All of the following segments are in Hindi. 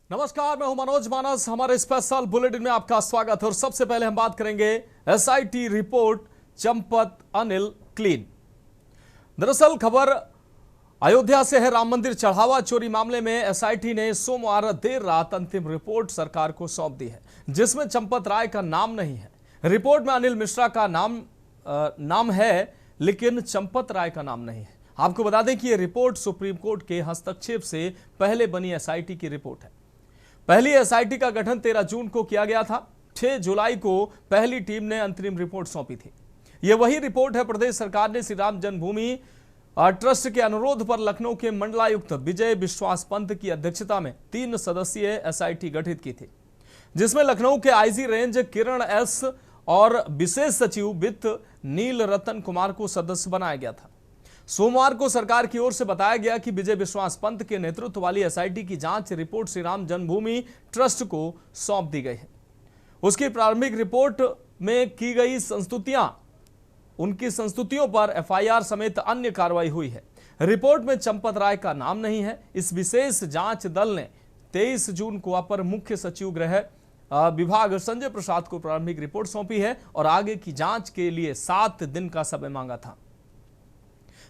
नमस्कार, मैं हूं मनोज मानस। हमारे स्पेशल बुलेटिन में आपका स्वागत है और सबसे पहले हम बात करेंगे SIT report Champat Anil clean. दरअसल खबर अयोध्या से है। राम मंदिर चढ़ावा चोरी मामले में एसआईटी ने सोमवार देर रात अंतिम रिपोर्ट सरकार को सौंप दी है, जिसमें चंपत राय का नाम नहीं है। रिपोर्ट में अनिल मिश्रा का नाम है, लेकिन चंपत राय का नाम नहीं है। आपको बता दें कि यह रिपोर्ट सुप्रीम कोर्ट के हस्तक्षेप से पहले बनी एसआईटी की रिपोर्ट है। पहली एसआईटी का गठन 13 जून को किया गया था। 6 जुलाई को पहली टीम ने अंतरिम रिपोर्ट सौंपी थी। यह वही रिपोर्ट है। प्रदेश सरकार ने श्री राम जन्मभूमि ट्रस्ट के अनुरोध पर लखनऊ के मंडलायुक्त विजय विश्वास पंत की अध्यक्षता में 3 सदस्यीय एसआईटी गठित की थी, जिसमें लखनऊ के आईजी रेंज किरण एस और विशेष सचिव वित्त नील रतन कुमार को सदस्य बनाया गया था। सोमवार को सरकार की ओर से बताया गया कि विजय विश्वास पंत के नेतृत्व वाली एसआईटी की जांच रिपोर्ट श्री राम जन्मभूमि ट्रस्ट को सौंप दी गई है। उसकी प्रारंभिक रिपोर्ट में की गई उनकी संस्तुतियों पर एफआईआर समेत अन्य कार्रवाई हुई है। रिपोर्ट में चंपत राय का नाम नहीं है। इस विशेष जांच दल ने 23 जून को अपर मुख्य सचिव गृह विभाग संजय प्रसाद को प्रारंभिक रिपोर्ट सौंपी है और आगे की जांच के लिए 7 दिन का समय मांगा था।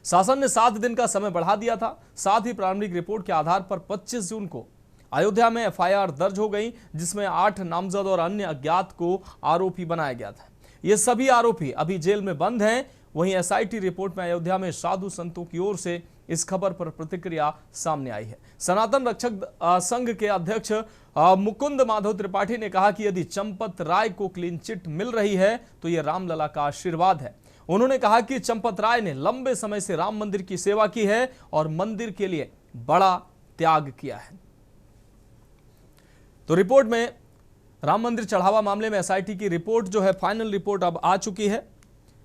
शासन ने 7 दिन का समय बढ़ा दिया था। साथ ही प्रारंभिक रिपोर्ट के आधार पर 25 जून को अयोध्या में एफआईआर दर्ज हो गई, जिसमें 8 नामजद और अन्य अज्ञात को आरोपी बनाया गया था। ये सभी आरोपी अभी जेल में बंद हैं। वहीं एसआईटी रिपोर्ट में अयोध्या में साधु संतों की ओर से इस खबर पर प्रतिक्रिया सामने आई है। सनातन रक्षक संघ के अध्यक्ष मुकुंद माधव त्रिपाठी ने कहा कि यदि चंपत राय को क्लीन चिट मिल रही है तो यह रामलला का आशीर्वाद है। उन्होंने कहा कि चंपत राय ने लंबे समय से राम मंदिर की सेवा की है और मंदिर के लिए बड़ा त्याग किया है। तो रिपोर्ट में राम मंदिर चढ़ावा मामले में एसआईटी की रिपोर्ट जो है, फाइनल रिपोर्ट अब आ चुकी है।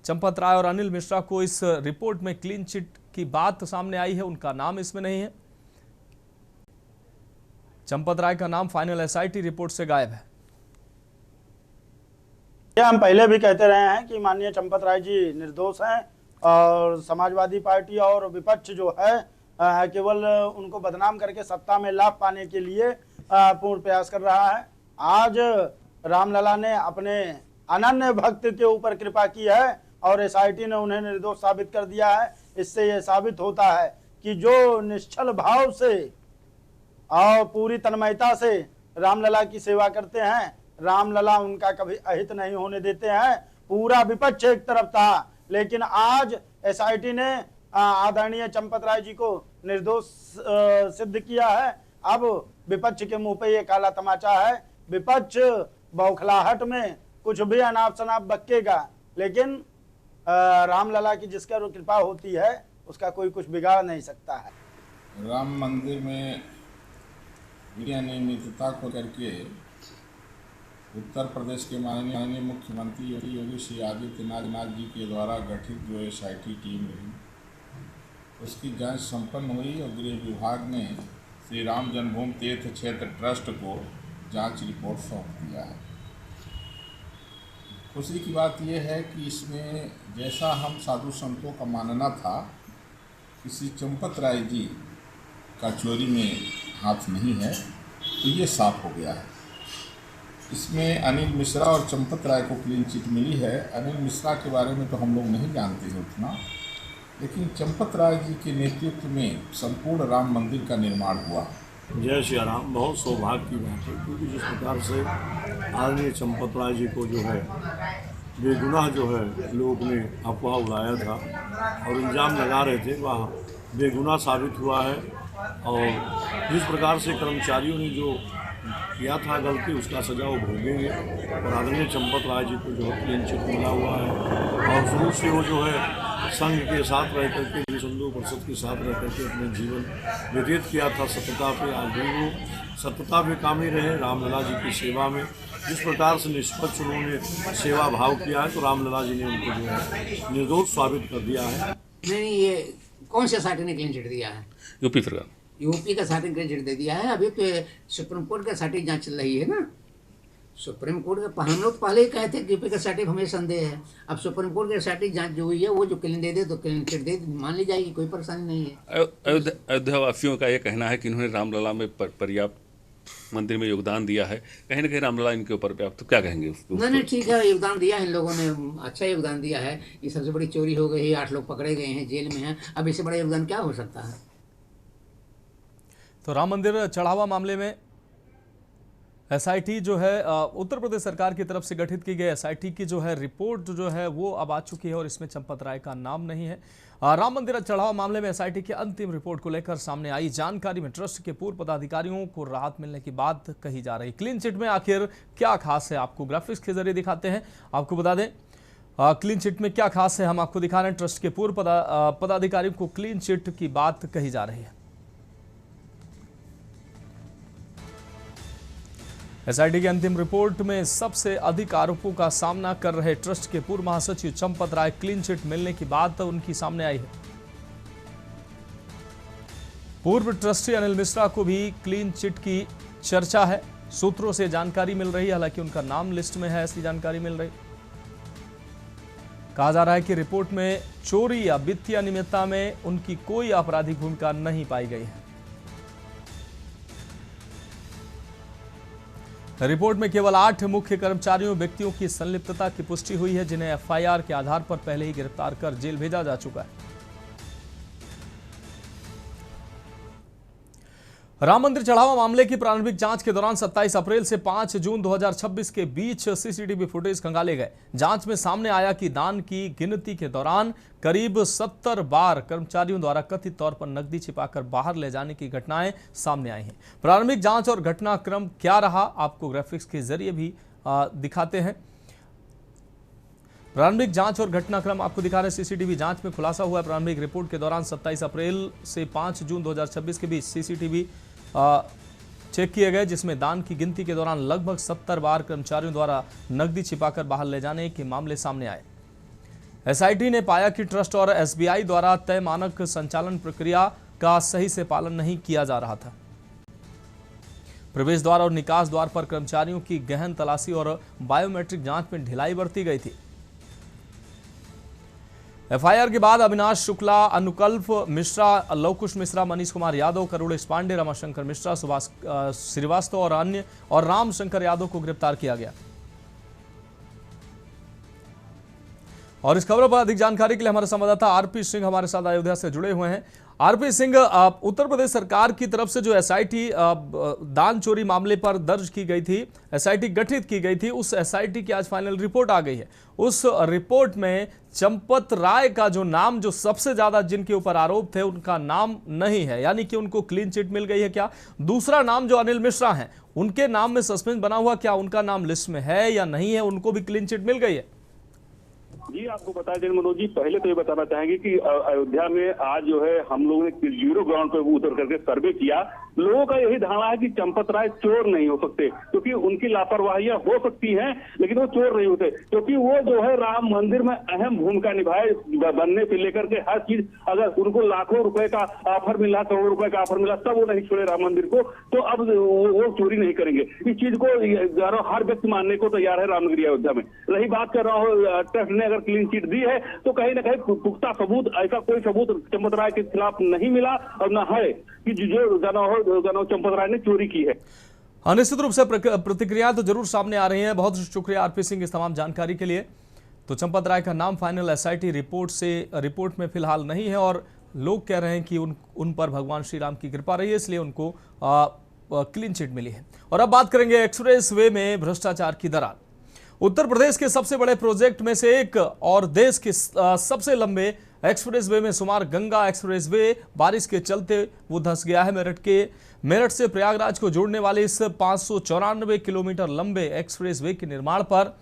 चंपत राय और अनिल मिश्रा को इस रिपोर्ट में क्लीन चिट की बात सामने आई है, उनका नाम इसमें नहीं है। चंपत राय का नाम फाइनल एसआईटी रिपोर्ट से गायब है। हम पहले भी कहते रहे हैं कि माननीय चंपत राय जी निर्दोष हैं और समाजवादी पार्टी और विपक्ष जो है केवल उनको बदनाम करके सत्ता में लाभ पाने के लिए पूर्ण प्रयास कर रहा है। आज रामलला ने अपने अनन्य भक्त के ऊपर कृपा की है और एसआईटी ने उन्हें निर्दोष साबित कर दिया है। इससे यह साबित होता है कि जो निश्चल भाव से और पूरी तन्मयता से रामलला की सेवा करते हैं, रामलला उनका कभी अहित नहीं होने देते हैं। पूरा विपक्ष एक तरफ था, लेकिन आज एसआईटी ने आदरणीय चंपत राय जी को निर्दोष सिद्ध किया है। अब विपक्ष के मुंह पे ये काला तमाचा है। विपक्ष बौखलाहट में कुछ भी अनाप शनाप बकेगा, लेकिन रामलला की जिसका कृपा होती है उसका कोई कुछ बिगाड़ नहीं सकता है। राम मंदिर में अनियमितता को करके उत्तर प्रदेश के माननीय मुख्यमंत्री योगी श्री आदित्यनाथ जी के द्वारा गठित जो एसआईटी टीम रही, उसकी जांच संपन्न हुई और गृह विभाग ने श्री राम जन्मभूमि तीर्थ क्षेत्र ट्रस्ट को जांच रिपोर्ट सौंप दिया है। खुशी की बात यह है कि इसमें जैसा हम साधु संतों का मानना था कि श्री चंपत राय जी का चोरी में हाथ नहीं है, तो ये साफ हो गया है। इसमें अनिल मिश्रा और चंपत राय को क्लीन चिट मिली है। अनिल मिश्रा के बारे में तो हम लोग नहीं जानते हैं उतना, लेकिन चंपत राय जी के नेतृत्व में संपूर्ण राम मंदिर का निर्माण हुआ। जय श्री राम। बहुत सौभाग्य की बात है, क्योंकि जिस प्रकार से आदरणीय चंपत राय जी को जो है बेगुनाह जो है लोगों ने अफवाह उड़ाया था और इल्ज़ाम लगा रहे थे, वह बेगुनाह साबित हुआ है। और जिस प्रकार से कर्मचारियों ने जो किया था गलती, उसका सजा वो भोगेंगे। और आदरणीय चंपत राय जी को जो है क्लीन चिट मिला हुआ है और शुरू से वो जो है संघ के साथ रह करके, विश्व हिंदू परिषद के साथ रह करके अपने जीवन व्यतीत किया था सत्यता पे। आज भी वो सत्यता पे कामी रहे रामलला जी की सेवा में। जिस प्रकार से निष्पक्ष उन्होंने सेवा भाव किया है, तो रामलला जी ने उनको जो है निर्दोष साबित कर दिया है। नहीं, ये कौन से साथी ने क्लीन चिट दिया है? यूपी का साथी क्लीन चिट दे दिया है। अभी तो सुप्रीम कोर्ट का साथी जांच चल रही है ना। सुप्रीम कोर्ट का हम लोग पहले ही कहे थे कि यूपी का साथी हमें संदेह है। अब सुप्रीम कोर्ट के साथी जांच जो हुई है, वो जो क्लीन दे दे तो क्लीन चिट दे मान ली जाएगी, कोई परेशानी नहीं है। अयोध्या वासियों का ये कहना है कि इन्होंने रामलला में पर्याप्त मंदिर में योगदान दिया है, कहीं ना कहीं रामलला इनके ऊपर पे, आप तो क्या कहेंगे उसको? नहीं, ठीक है, योगदान दिया है इन लोगों ने, अच्छा योगदान दिया है। ये सबसे बड़ी चोरी हो गई है, 8 लोग पकड़े गए हैं, जेल में हैं, अब इससे बड़ा योगदान क्या हो सकता है? तो राम मंदिर चढ़ावा मामले में एसआईटी जो है उत्तर प्रदेश सरकार की तरफ से गठित की गई एसआईटी की जो है रिपोर्ट जो है वो अब आ चुकी है और इसमें चंपत राय का नाम नहीं है। राम मंदिर चढ़ावा मामले में एसआईटी की अंतिम रिपोर्ट को लेकर सामने आई जानकारी में ट्रस्ट के पूर्व पदाधिकारियों को राहत मिलने की बात कही जा रही। क्लीन चिट में आखिर क्या खास है, आपको ग्राफिक्स के जरिए दिखाते हैं। आपको बता दें क्लीन चिट में क्या खास है, हम आपको दिखा रहे हैं। ट्रस्ट के पूर्व पदाधिकारियों को क्लीन चिट की बात कही जा रही है। एसआईटी की अंतिम रिपोर्ट में सबसे अधिक आरोपों का सामना कर रहे ट्रस्ट के पूर्व महासचिव चंपत राय क्लीन चिट मिलने की बात उनकी सामने आई है। पूर्व ट्रस्टी अनिल मिश्रा को भी क्लीन चिट की चर्चा है, सूत्रों से जानकारी मिल रही है, हालांकि उनका नाम लिस्ट में है, ऐसी जानकारी मिल रही। कहा जा रहा है कि रिपोर्ट में चोरी या वित्तीय अनियमितता में उनकी कोई आपराधिक भूमिका नहीं पाई गई है। रिपोर्ट में केवल 8 मुख्य कर्मचारियों व्यक्तियों की संलिप्तता की पुष्टि हुई है, जिन्हें एफआईआर के आधार पर पहले ही गिरफ्तार कर जेल भेजा जा चुका है। राम मंदिर चढ़ावा मामले की प्रारंभिक जांच के दौरान 27 अप्रैल से 5 जून 2026 के बीच सीसीटीवी फुटेज खंगाले गए। जांच में सामने आया कि दान की गिनती के दौरान करीब 70 बार कर्मचारियों द्वारा कथित तौर पर नकदी छिपाकर बाहर ले जाने की घटनाएं सामने आई हैं। प्रारंभिक जांच और घटनाक्रम क्या रहा, आपको ग्राफिक्स के जरिए भी दिखाते हैं। प्रारंभिक जांच और घटनाक्रम आपको दिखा रहे हैं। सीसीटीवी जांच में खुलासा हुआ है प्रारंभिक रिपोर्ट के दौरान 27 अप्रैल से 5 जून 2026 के बीच सीसीटीवी चेक किए गए, जिसमें दान की गिनती के दौरान लगभग 70 बार कर्मचारियों द्वारा नकदी छिपाकर बाहर ले जाने के मामले सामने आए। एसआईटी ने पाया कि ट्रस्ट और एसबीआई द्वारा तय मानक संचालन प्रक्रिया का सही से पालन नहीं किया जा रहा था। प्रवेश द्वार और निकास द्वार पर कर्मचारियों की गहन तलाशी और बायोमेट्रिक जांच में ढिलाई बरती गई थी। एफआईआर के बाद अविनाश शुक्ला, अनुकल्प मिश्रा, लवकुश मिश्रा, मनीष कुमार यादव, करुणेश पांडे, रमाशंकर मिश्रा, सुभाष श्रीवास्तव और राम शंकर यादव को गिरफ्तार किया गया। और इस खबर पर अधिक जानकारी के लिए हमारे संवाददाता आरपी सिंह हमारे साथ अयोध्या से जुड़े हुए हैं। आरपी सिंह, उत्तर प्रदेश सरकार की तरफ से जो एसआईटी दान चोरी मामले पर दर्ज की गई थी, एसआईटी गठित की गई थी, उस एसआईटी की आज फाइनल रिपोर्ट आ गई है। उस रिपोर्ट में चंपत राय का जो नाम, जो सबसे ज्यादा जिनके ऊपर आरोप थे, उनका नाम नहीं है, यानी कि उनको क्लीन चिट मिल गई है क्या? दूसरा नाम जो अनिल मिश्रा हैं, उनके नाम में सस्पेंस बना हुआ, क्या उनका नाम लिस्ट में है या नहीं है? उनको भी क्लीन चिट मिल गई है? जी, आपको बता दें मनोज जी, पहले तो ये बताना चाहेंगे कि अयोध्या में आज जो है हम लोगों ने जीरो ग्राउंड पे उतर करके सर्वे किया। लोगों का यही धारणा है कि चंपत राय चोर नहीं हो सकते, क्योंकि उनकी लापरवाहियां हो सकती हैं, लेकिन वो चोर नहीं होते, क्योंकि वो जो है राम मंदिर में अहम भूमिका निभाए बनने से लेकर के हर चीज। अगर उनको लाखों रुपए का ऑफर मिला, करोड़ों रुपए का ऑफर मिला, तब वो नहीं छोड़े राम मंदिर को, तो अब वो चोरी नहीं करेंगे। इस चीज को हर व्यक्ति मानने को तैयार है रामनगरी अयोध्या में। रही बात कर रहा हूँ, ट्रस्ट ने अगर क्लीन चिट दी है तो कहीं ना कहीं पुख्ता सबूत, ऐसा कोई सबूत चंपत राय के खिलाफ नहीं मिला और न है कि जो चंपत राय ने चोरी की है। निश्चित रूप से प्रतिक्रियाएं तो जरूर सामने आ रही हैं। बहुत शुक्रिया आरपी सिंह इस तमाम जानकारी के लिए। तो चंपत राय का नाम फाइनल एसआईटी रिपोर्ट में फिलहाल नहीं है और लोग कह रहे हैं कि उन पर भगवान श्री राम की कृपा रही है, इसलिए उनको क्लीन चिट मिली है। और अब बात करेंगे एक्सप्रेस वे में भ्रष्टाचार की दरार। उत्तर प्रदेश के सबसे बड़े प्रोजेक्ट में से एक और देश के सबसे लंबे एक्सप्रेसवे में शुमार गंगा एक्सप्रेसवे बारिश के चलते वो धंस गया है। मेरठ से प्रयागराज को जोड़ने वाले इस 594 किलोमीटर लंबे एक्सप्रेसवे के निर्माण पर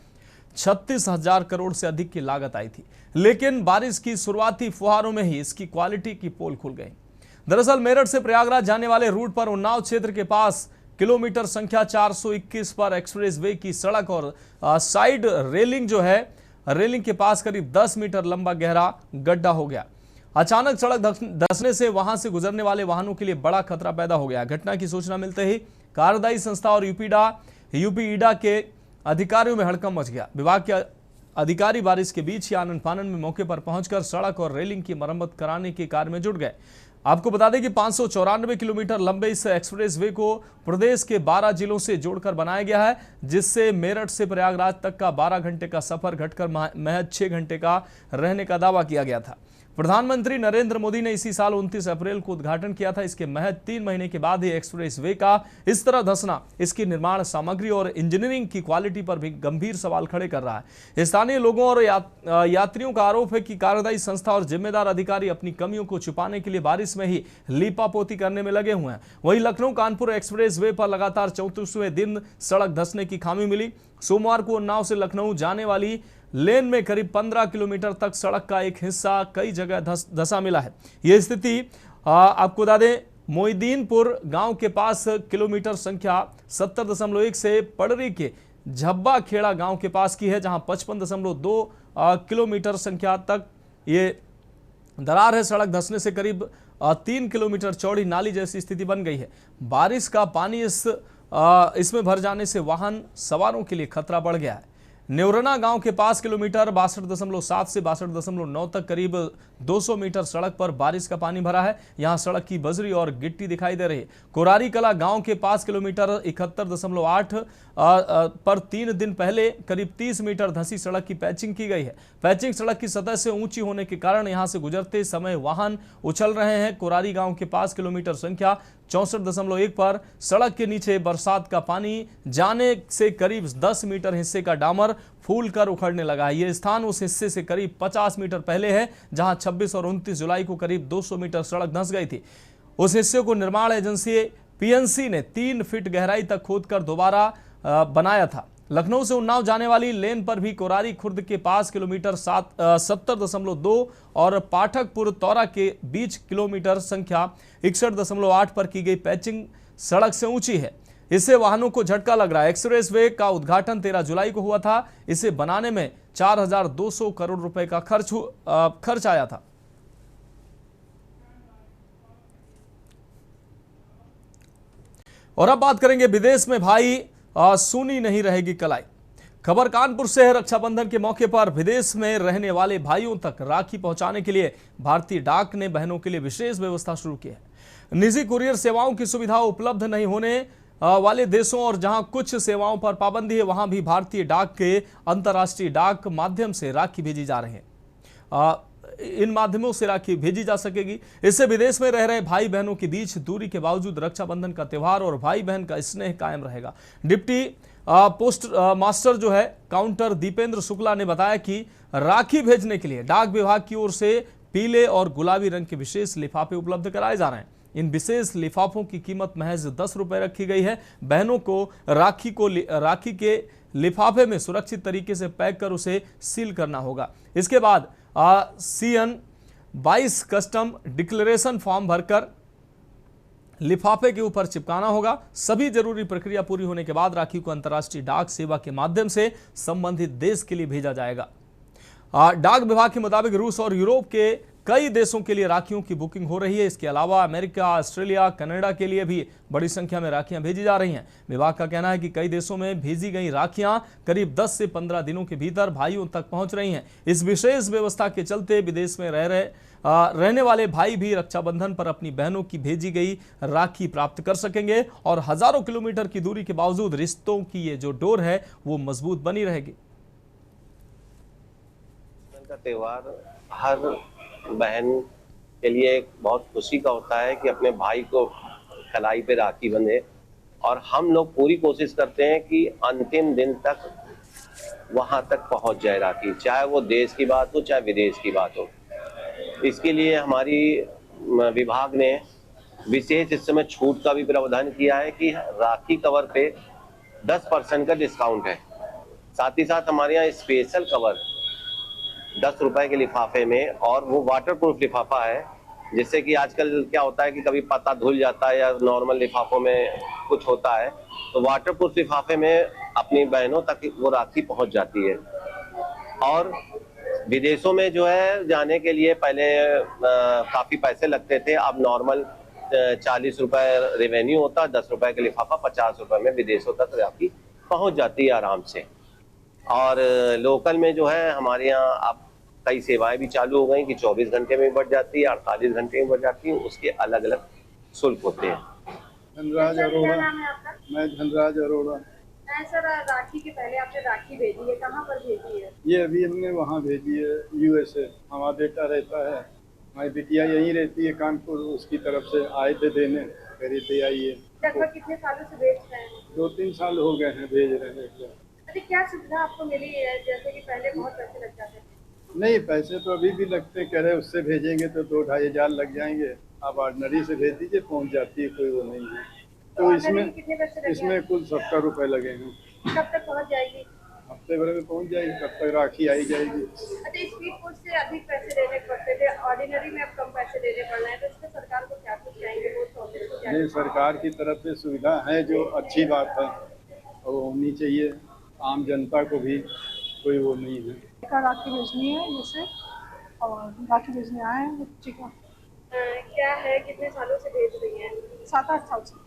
36,000 करोड़ से अधिक की लागत आई थी, लेकिन बारिश की शुरुआती फुहारों में ही इसकी क्वालिटी की पोल खुल गई। दरअसल मेरठ से प्रयागराज जाने वाले रूट पर उन्नाव क्षेत्र के पास किलोमीटर संख्या 421 पर एक्सप्रेसवे की सड़क और साइड रेलिंग जो है, रेलिंग के पास करीब 10 मीटर लंबा गहरा गड्ढा हो गया। अचानक सड़क धंसने से वहां से गुजरने वाले वाहनों के लिए बड़ा खतरा पैदा हो गया। घटना की सूचना मिलते ही कार्यदायी संस्था और यूपी ईडा के अधिकारियों में हड़कंप मच गया। विभाग के अधिकारी बारिश के बीच ही आनन फानन में मौके पर पहुंचकर सड़क और रेलिंग की मरम्मत कराने के कार्य में जुट गए। आपको बता दें कि 594 किलोमीटर लंबे इस एक्सप्रेसवे को प्रदेश के 12 जिलों से जोड़कर बनाया गया है, जिससे मेरठ से प्रयागराज तक का 12 घंटे का सफर घटकर महज 6 घंटे का रहने का दावा किया गया था। प्रधानमंत्री नरेंद्र मोदी ने इसी साल 29 अप्रैल को उद्घाटन किया था। इसके महज 3 महीने के बाद ही एक्सप्रेसवे का इस तरह धंसना इसकी निर्माण सामग्री और इंजीनियरिंग की क्वालिटी पर भी गंभीर सवाल खड़े कर रहा है। स्थानीय लोगों और यात्रियों का आरोप है कि कार्यदायी संस्था और जिम्मेदार अधिकारी अपनी कमियों को छुपाने के लिए बारिश में ही लीपापोती करने में लगे हुए हैं। वहीं लखनऊ कानपुर एक्सप्रेसवे पर लगातार 34वें दिन सड़क धंसने की खामी मिली। सोमवार को उन्नाव से लखनऊ जाने वाली लेन में करीब 15 किलोमीटर तक सड़क का एक हिस्सा कई जगह धंसा मिला है। यह स्थिति आपको बता दें मोइदीनपुर गांव के पास किलोमीटर संख्या 70.1 से पड़री के झब्बा खेड़ा गांव के पास की है, जहां 55.2 किलोमीटर संख्या तक ये दरार है। सड़क धंसने से करीब 3 किलोमीटर चौड़ी नाली जैसी स्थिति बन गई है। बारिश का पानी इसमें भर जाने से वाहन सवारों के लिए खतरा बढ़ गया है। नेवरना गांव के पास किलोमीटर 62.7 से 62.9 तक करीब 200 मीटर सड़क पर बारिश का पानी भरा है। यहां सड़क की बजरी और गिट्टी दिखाई दे रही है। कोरारी कला गांव के पास किलोमीटर 71.8 पर 3 दिन पहले करीब 30 मीटर धंसी सड़क की पैचिंग की गई है। पैचिंग सड़क की सतह से ऊंची होने के कारण यहां से गुजरते समय वाहन उछल रहे हैं। कोरारी गांव के पास किलोमीटर संख्या 64.1 पर सड़क के नीचे बरसात का पानी जाने से करीब 10 मीटर हिस्से का डामर फूल कर उखड़ने लगा है। यह स्थान उस हिस्से से करीब 50 मीटर पहले है, जहां 26 और 29 जुलाई को करीब 200 मीटर सड़क धंस गई थी। उस हिस्से को निर्माण एजेंसी पीएनसी ने 3 फीट गहराई तक खोदकर दोबारा बनाया था। लखनऊ से उन्नाव जाने वाली लेन पर भी कोरारी खुर्द के पास किलोमीटर 70.2 और पाठकपुर तौरा के बीच किलोमीटर संख्या 61.8 पर की गई पैचिंग सड़क से ऊंची है। इससे वाहनों को झटका लग रहा है। एक्सप्रेसवे का उद्घाटन 13 जुलाई को हुआ था। इसे बनाने में 4,200 करोड़ रुपए का खर्च आया था। और अब बात करेंगे विदेश में भाई सुनी नहीं रहेगी कलाई। खबर कानपुर से है। रक्षाबंधन के मौके पर विदेश में रहने वाले भाइयों तक राखी पहुंचाने के लिए भारतीय डाक ने बहनों के लिए विशेष व्यवस्था शुरू की है। निजी कुरियर सेवाओं की सुविधा उपलब्ध नहीं होने वाले देशों और जहां कुछ सेवाओं पर पाबंदी है, वहां भी भारतीय डाक के अंतर्राष्ट्रीय डाक माध्यम से राखी भेजी जा रही है। इन माध्यमों से राखी भेजी जा सकेगी। इससे विदेश में रह रहे भाई बहनों के बीच दूरी के बावजूद रक्षाबंधन का त्यौहार और भाई बहन का स्नेह कायम रहेगा। डिप्टी पोस्ट मास्टर जो है काउंटर दीपेंद्र शुक्ला ने बताया कि राखी भेजने के लिए डाक विभाग की ओर से पीले और गुलाबी रंग के विशेष लिफाफे उपलब्ध कराए जा रहे हैं। इन विशेष लिफाफों की कीमत महज 10 रुपए रखी गई है। बहनों को राखी के लिफाफे में सुरक्षित तरीके से पैक कर उसे सील करना होगा। इसके बाद CN 22 कस्टम डिक्लेरेशन फॉर्म भरकर लिफाफे के ऊपर चिपकाना होगा। सभी जरूरी प्रक्रिया पूरी होने के बाद राखी को अंतर्राष्ट्रीय डाक सेवा के माध्यम से संबंधित देश के लिए भेजा जाएगा। डाक विभाग के मुताबिक रूस और यूरोप के कई देशों के लिए राखियों की बुकिंग हो रही है। इसके अलावा अमेरिका, ऑस्ट्रेलिया, कनाडा के लिए भी बड़ी संख्या में राखियां भेजी जा रही हैं। विभाग का कहना है कि कई देशों में भेजी गई राखियां करीब 10 से 15 दिनों के भीतर भाइयों तक पहुंच रही हैं। इस विशेष व्यवस्था के चलते विदेश में रहने वाले भाई भी रक्षाबंधन पर अपनी बहनों की भेजी गई राखी प्राप्त कर सकेंगे और हजारों किलोमीटर की दूरी के बावजूद रिश्तों की ये जो डोर है वो मजबूत बनी रहेगी। त्योहार हर बहन के लिए एक बहुत खुशी का होता है कि अपने भाई को कलाई पे राखी बंधे, और हम लोग पूरी कोशिश करते हैं कि अंतिम दिन तक वहां तक पहुंच जाए राखी, चाहे वो देश की बात हो चाहे विदेश की बात हो। इसके लिए हमारी विभाग ने विशेष इस समय छूट का भी प्रावधान किया है कि राखी कवर पे 10% का डिस्काउंट है। साथ ही साथ हमारे यहाँ स्पेशल कवर 10 रुपए के लिफाफे में, और वो वाटरप्रूफ लिफाफा है, जिससे कि आजकल क्या होता है कि कभी पत्ता धुल जाता है या नॉर्मल लिफाफों में कुछ होता है, तो वाटरप्रूफ लिफाफे में अपनी बहनों तक वो राखी पहुंच जाती है। और विदेशों में जो है जाने के लिए पहले काफी पैसे लगते थे, अब नॉर्मल 40 रुपए रेवेन्यू होता है, 10 रुपए का लिफाफा 50 रुपए में विदेशों तक राखी पहुंच जाती है आराम से। और लोकल में जो है हमारे यहाँ आप कई सेवाएं भी चालू हो गई कि 24 घंटे में बढ़ जाती है, 48 घंटे में बढ़ जाती है, उसके अलग अलग शुल्क होते हैं। धनराज अरोड़ा। मैं धनराज अरोड़ा। सर, राखी के पहले आपने राखी भेजी है, कहाँ पर भेजी है? ये अभी हमने वहाँ भेजी है, यूएसए। हमारा बेटा रहता है, हमारी बिटिया यहीं रहती है कानपुर, उसकी तरफ से आए थे देने, कह रही थी आइए। लगभग कितने सालों से भेज रहे हैं? 2-3 साल हो गए हैं भेज रहे हैं। अच्छा, क्या सुविधा आपको मिली है? जैसे कि पहले बहुत पैसे लग जाते थे। नहीं, पैसे तो अभी भी लगते, कह रहे उससे भेजेंगे तो 2-2.5 हज़ार लग जाएंगे। आप ऑर्डनरी से भेज दीजिए, पहुँच जाती है, कोई वो नहीं है। तो इसमें कुल 70 रुपए लगे हैं। कब तक पहुँच जाएगी? हफ्ते भर में पहुँच जाएगी, कब तक राखी आई जाएगी। अच्छा, स्पीड पोस्ट से अधिक पैसे देने पड़ते थे, ऑर्डिनरी में अब कम पैसे देने पड़ रहे हैं, तो इसमें सरकार को क्या कुछ चाहेंगे? नहीं, सरकार की तरफ से सुविधा है जो अच्छी बात है और वो होनी चाहिए। आम जनता को भी कोई वो नहीं है। राखी भेजनी है जैसे, और राखी भेजने आए हैं बच्चे का। क्या है, कितने सालों से भेज रही हैं? 7-8 साल से।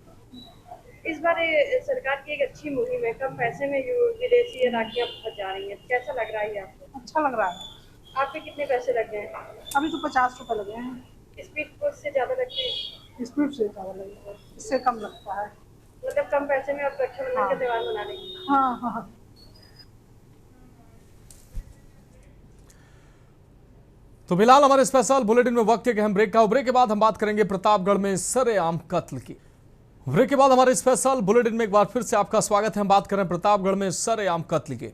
इस बार सरकार की एक अच्छी मुहिम है, कम पैसे में विदेशी राखियाँ पहुँचा रही हैं, कैसा लग रहा है आपको? अच्छा लग रहा है। आपके कितने पैसे लग गए हैं? अभी तो 50 रुपए लगे हैं। स्पीड पोस्ट से ज़्यादा लगते हैं? स्पीड से ज़्यादा लगेगा, इससे कम लगता है। मतलब कम पैसे में आप रक्षाबंधन का त्यौहार मना रही हैं? हाँ। तो फिलहाल हमारे स्पेशल बुलेटिन में वक्त है कि हम ब्रेक का, ब्रेक के बाद हम बात करेंगे प्रतापगढ़ में सरेआम कत्ल की। ब्रेक के बाद हमारे स्पेशल बुलेटिन में एक बार फिर से आपका स्वागत है। हम बात करें प्रतापगढ़ में सरेआम कत्ल की।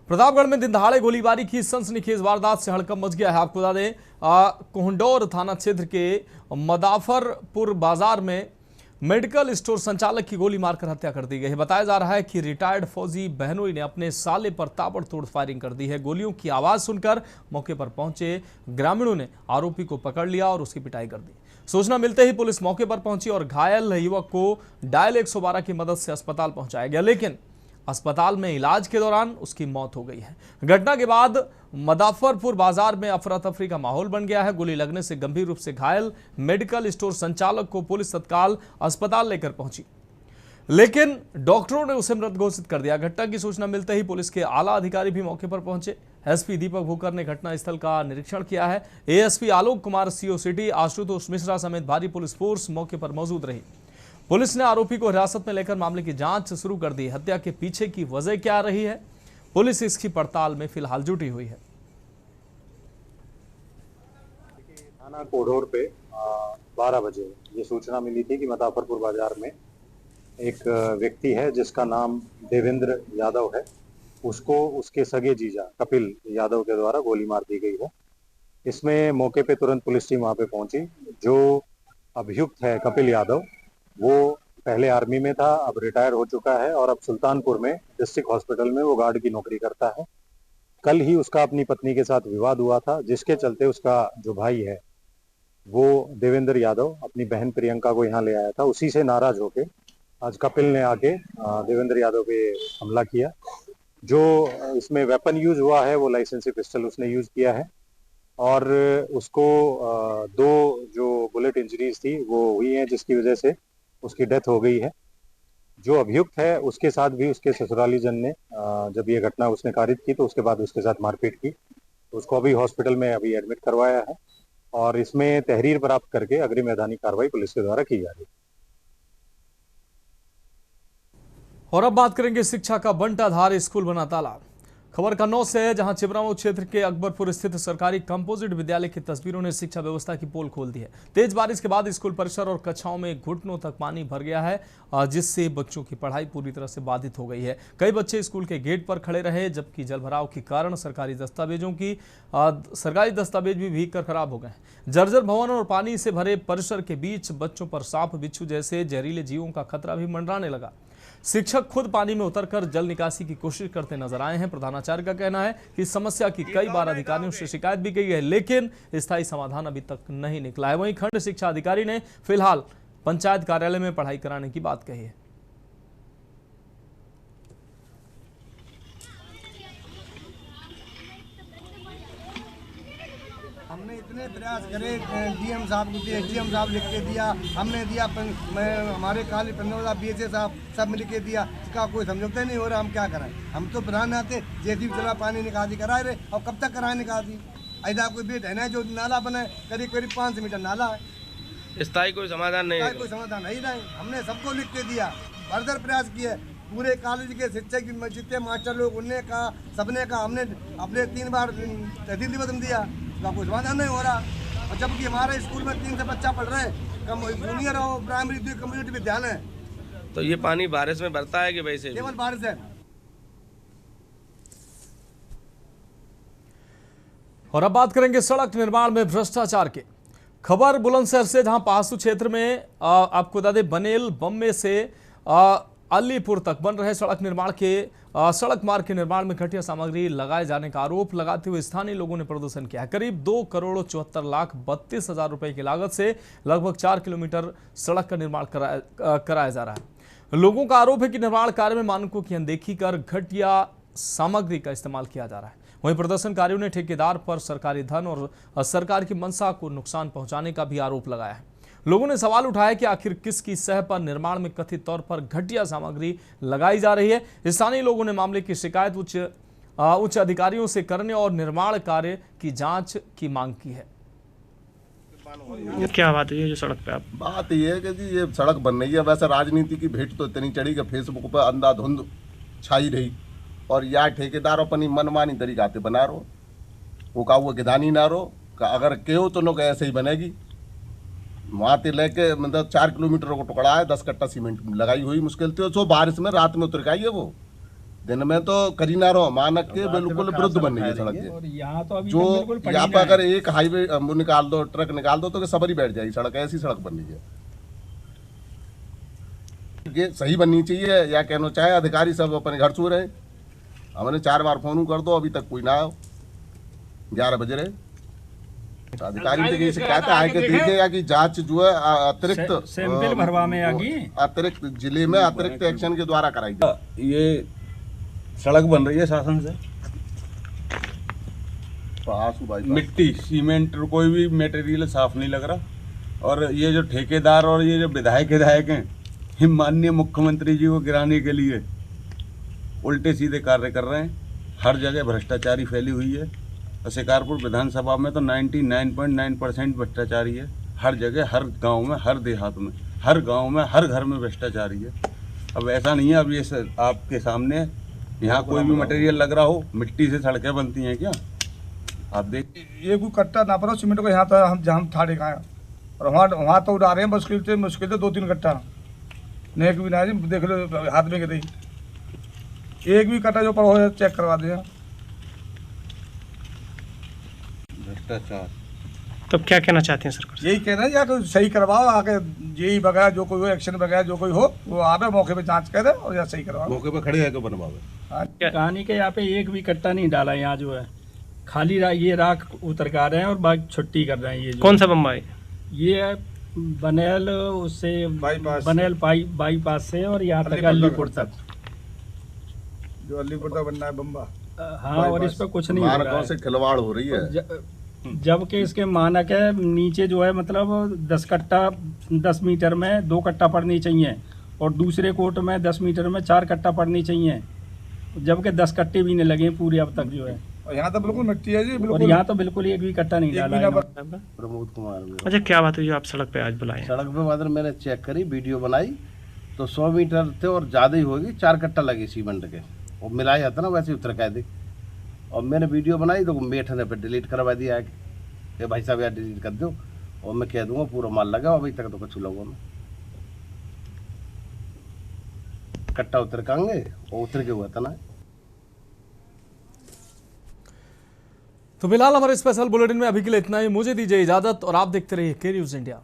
प्रतापगढ़ में दिन दहाड़े गोलीबारी की सनसनीखेज वारदात से हड़कंप मच गया है। आपको बता दें, कोहंडौर थाना क्षेत्र के मदाफरपुर बाजार में मेडिकल स्टोर संचालक की गोली मारकर हत्या कर दी गई है। बताया जा रहा है कि रिटायर्ड फौजी बहनोई ने अपने साले पर ताबड़तोड़ फायरिंग कर दी है। गोलियों की आवाज सुनकर मौके पर पहुंचे ग्रामीणों ने आरोपी को पकड़ लिया और उसकी पिटाई कर दी। सूचना मिलते ही पुलिस मौके पर पहुंची और घायल युवक को डायल 112 की मदद से अस्पताल पहुंचाया गया, लेकिन अस्पताल में इलाज के दौरान उसकी मौत हो गई है। घटना के बाद मदाफरपुर बाजार में अफरा तफरी का माहौल बन गया है। गोली लगने से गंभीर रूप से घायल मेडिकल स्टोर संचालक को पुलिस तत्काल अस्पताल लेकर पहुंची, लेकिन डॉक्टरों ने उसे मृत घोषित कर दिया। घटना की सूचना मिलते ही पुलिस के आला अधिकारी भी मौके पर पहुंचे। एसपी दीपक भूकर ने घटनास्थल का निरीक्षण किया है। ASP Alok Kumar, CO city Ashutosh Mishra समेत भारी पुलिस फोर्स मौके पर मौजूद रही। पुलिस ने आरोपी को हिरासत में लेकर मामले की जांच शुरू कर दी। हत्या के पीछे की वजह क्या रही है, पुलिस इसकी पड़ताल में फिलहाल जुटी हुई है। थाना कोडोर पे 12 बजे ये सूचना मिली थी कि मदाफरपुर बाजार में एक व्यक्ति है जिसका नाम देवेंद्र यादव है, उसको उसके सगे जीजा कपिल यादव के द्वारा गोली मार दी गई है। इसमें मौके पे तुरंत पुलिस टीम वहां पे पहुंची। जो अभियुक्त है कपिल यादव, वो पहले आर्मी में था, अब रिटायर हो चुका है और अब सुल्तानपुर में डिस्ट्रिक्ट हॉस्पिटल में वो गार्ड की नौकरी करता है। कल ही उसका अपनी पत्नी के साथ विवाद हुआ था, जिसके चलते उसका जो भाई है वो देवेंद्र यादव अपनी बहन प्रियंका को यहाँ ले आया था। उसी से नाराज होके आज कपिल ने आके देवेंद्र यादव पे हमला किया। जो इसमें वेपन यूज हुआ है वो लाइसेंसी पिस्टल उसने यूज किया है और उसको 2 जो बुलेट इंजरीज थी वो हुई हैं, जिसकी वजह से उसकी डेथ हो गई है। जो अभियुक्त है उसके साथ भी उसके ससुराली जन ने जब ये घटना उसने कारित की तो उसके बाद उसके साथ मारपीट की। उसको अभी हॉस्पिटल में अभी एडमिट करवाया है और इसमें तहरीर प्राप्त करके अग्रिम मैदानी कार्रवाई पुलिस के द्वारा की जा रही है। और अब बात करेंगे शिक्षा का बंटाधार स्कूल बना ताला। खबर कन्नौज से है, जहां चिबरामऊ क्षेत्र के अकबरपुर स्थित सरकारी कंपोजिट विद्यालय की तस्वीरों ने शिक्षा व्यवस्था की पोल खोल दी है। तेज बारिश के बाद स्कूल परिसर और कक्षाओं में घुटनों तक पानी भर गया है, जिससे बच्चों की पढ़ाई पूरी तरह से बाधित हो गई है। कई बच्चे स्कूल के गेट पर खड़े रहे, जबकि जलभराव के कारण सरकारी दस्तावेज भी भीग कर खराब हो गए। जर्जर भवन और पानी से भरे परिसर के बीच बच्चों पर सांप, बिच्छू जैसे जहरीले जीवों का खतरा भी मंडराने लगा। शिक्षक खुद पानी में उतरकर जल निकासी की कोशिश करते नजर आए हैं। प्रधानाचार्य का कहना है कि इस समस्या की कई बार अधिकारियों से शिकायत भी की है, लेकिन स्थायी समाधान अभी तक नहीं निकला है। वहीं खंड शिक्षा अधिकारी ने फिलहाल पंचायत कार्यालय में पढ़ाई कराने की बात कही है। हमने इतने प्रयास करे, डीएम साहब को दिए, डीएम साहब लिख के दिया, हमने दिया, हमारे काली पंद्रह बीएसए साहब सब मिल के दिया, इसका कोई समझौता नहीं हो रहा। हम क्या कराएं? हम तो प्रधान आते जेसीबी चला पानी निकासी कराए रहे, और कब तक कराए निकासी? ऐसा कोई बेट है ना जो नाला बने, करीब करीब 500 मीटर नाला है। स्थायी कोई समाधान नहीं है। कोई समाधान नहीं रहे। हमने सबको लिख के दिया, फर्दर प्रयास किए, पूरे कॉलेज के शिक्षक जितने मास्टर लोग उनने कहा, सबने कहा, हमने अपने 3 बार तहसील दिवस में दिया, उसका कोई समाधान नहीं हो रहा। और जबकि हमारे स्कूल में 3 से बच्चा पढ़ रहे हैं, कम जूनियर और प्राइमरी कम्युनिटी विद्यालय है। तो ये पानी बारिश में भरता है कि वैसे? केवल बारिश है। और अब बात करेंगे सड़क निर्माण में भ्रष्टाचार के। खबर बुलंदशहर से, जहां पासू क्षेत्र में आपको बता दें बनेल बम्बे से अलीपुर तक बन रहे सड़क निर्माण के सड़क मार्ग के निर्माण में घटिया सामग्री लगाए जाने का आरोप लगाते हुए स्थानीय लोगों ने प्रदर्शन किया। करीब 2,74,32,000 रुपए की लागत से लगभग 4 किलोमीटर सड़क का निर्माण कराया जा रहा है। लोगों का आरोप है कि निर्माण कार्य में मानकों की अनदेखी कर घटिया सामग्री का इस्तेमाल किया जा रहा है। वहीं प्रदर्शनकारियों ने ठेकेदार पर सरकारी धन और सरकार की मंशा को नुकसान पहुंचाने का भी आरोप लगाया है। लोगों ने सवाल उठाया कि आखिर किसकी सह पर निर्माण में कथित तौर पर घटिया सामग्री लगाई जा रही है। स्थानीय लोगों ने मामले की शिकायत उच्च अधिकारियों से करने और निर्माण कार्य की जांच की मांग की है। क्या बात है जो सड़क पे? आप बात ये है कि जी ये सड़क बन रही है, वैसे राजनीति की भेंट तो इतनी चढ़ी कि फेसबुक पर अंधाधुंध छाई रही, और या ठेकेदार अपनी मनमानी तरीका से बना रहो, वो का वो गिदानी ना रो, अगर कहो तो लोग ऐसे ही बनेगी। वहाँ से लेके मतलब 4 किलोमीटर को टुकड़ा है, 10 कट्टा सीमेंट लगाई हुई मुश्किल थी, सो बारिश में रात में उतर गई है, वो दिन में तो करी ना रहो, मानक के बिल्कुल विरुद्ध बन रही है सड़क के। जो यहाँ पर अगर एक हाईवे वो निकाल दो, ट्रक निकाल दो तो सबरी बैठ जाएगी सड़क, ऐसी सड़क बन रही है। ये सही बननी चाहिए, या कहना चाहे अधिकारी सब अपने घर सो रहे। हमने 4 बार फोन कर दो, अभी तक कोई ना आयो, 11 बज रहे। अधिकारी की शिकायत आए के देखेगा कि जांच जो है अतिरिक्त सैंपल भरवा में आगी, अतिरिक्त जिले में अतिरिक्त एक्शन के द्वारा कराई जाए। ये सड़क बन रही है शासन से, मिट्टी सीमेंट कोई भी मटेरियल साफ नहीं लग रहा, और ये जो ठेकेदार और ये जो विधायक हैं, ये माननीय मुख्यमंत्री जी को गिराने के लिए उल्टे सीधे कार्य कर रहे हैं। हर जगह भ्रष्टाचारी फैली हुई है, और शिकारपुर विधानसभा में तो 99.9% भ्रष्टाचारी है। हर जगह, हर गांव में, हर देहात में, हर गांव में, हर घर में भ्रष्टाचारी है। अब ऐसा नहीं है, अब ये आपके सामने यहाँ कोई भी मटेरियल लग रहा हो, मिट्टी से सड़कें बनती हैं क्या? आप देख, ये कोई कट्टा ना पड़ा सीमेंट को, यहाँ तो हम जहाँ ठाड़े खाए, और वहाँ तो उड़ा रहे हैं मुश्किल से 2-3 कट्टा, नेक भी ना देख लो हाथ में गिरी, एक भी कट्टा जो पड़ा हो चेक करवा दिया। भ्रष्टाचार। तो क्या कहना चाहते हैं सरकार? यही कहना है या कोई सही करवाओ, आके जेई वगैरह जो कोई हो, एक्शन वगैरह जो कोई हो, वो आवे मौके पे जांच करे और या सही करवाओ, मौके पे खड़े है तो बनवावे। कहानी के यहाँ पे एक भी कट्टा नहीं डाला, यहाँ जो है खाली ये राख उतर का रहे हैं और बाकी छुट्टी कर रहे हैं। ये कौन सा बम्बा है? ये बनेल उससे बनेल बाईपास से और यहाँ तक अलीपुर तक, जो अलीपुर तक बनना है बम्बा। हाँ, और इस पर कुछ नहीं हो रहा है, से खिलवाड़ हो रही है। जबकि इसके मानक है नीचे जो है मतलब 10 कट्टा 10 मीटर में 2 कट्टा पड़नी चाहिए, और दूसरे कोट में 10 मीटर में 4 कट्टा पड़नी चाहिए, जबकि 10 कट्टे भी नहीं लगे पूरे अब तक जो है। और यहाँ तो बिल्कुल मिट्टी है जी, और यहाँ तो बिल्कुल एक भी कट्टा नहीं डाला। प्रमोद कुमार। अच्छा, क्या बात हुई आप सड़क पे आज बुलाए? सड़क पे मतलब मैंने चेक करी, वीडियो बनाई, तो 100 मीटर थे और ज़्यादा ही होगी, 4 कट्टा लगे सीमेंट के, और मिलाया जाता ना वैसे उतर का दी, और मैंने वीडियो बनाई तो मेठ ने पे डिलीट करवा दिया है कि भाई साहब यार डिलीट कर दो, और मैं कह दूंगा पूरा माल लगा, अभी तक तो कुछ लोगों में कट्टा उतर कांगे और उतर के हुआ था ना। तो फिलहाल हमारे स्पेशल बुलेटिन में अभी के लिए इतना ही। मुझे दीजिए इजाजत और आप देखते रहिए के न्यूज़ इंडिया।